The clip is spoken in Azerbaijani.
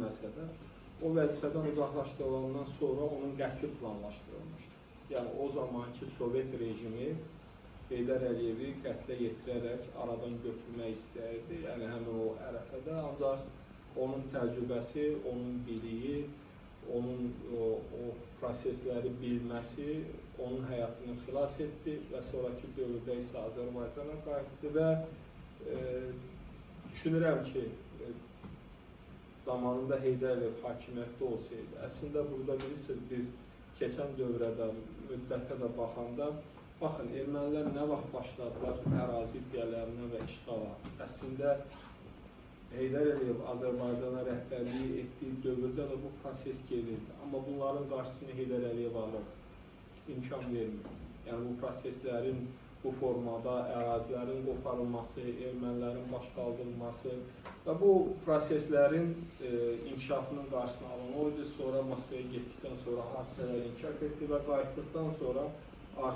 bilməsə də, o vəzifədən uzaqlaşdırılandan sonra onun qətli planlaşdırılmışdı. Yəni o zamanki Sovet rejimi Heydər Əliyevi qətlə yetirərək aradan götürmək istəyirdi. Yəni həmin o ərəfədə, ancaq onun təcrübəsi, onun biliyi, onun o prosesləri bilməsi onun həyatını xilas etdi və sonraki dövrdə isə Azərbaycana qayıtdı və düşünürəm ki, zamanında Heydər Əliyev hakimiyyətdə olsaydı, əslində burada bilirsiniz, biz keçən dövrədə, müddətə də baxanda, baxın, ermənilər nə vaxt başladılar ərazi iddialarına və işğala. Əslində, Heydər Əliyev Azərbaycana rəhbərliyi etdiyi dövrdə də bu proses gedirdi. Amma bunların qarşısını Heydər Əliyev alır, imkan vermir. Yəni, bu proseslərin bu formada ərazilərin qoparılması, ermənilərin baş qaldırılması və bu proseslərin inkişafının qarşısını alan oydu. Sonra Moskvaya getdikdən sonra hadisələr inkişaf etdi və qayıtdıqdan sonra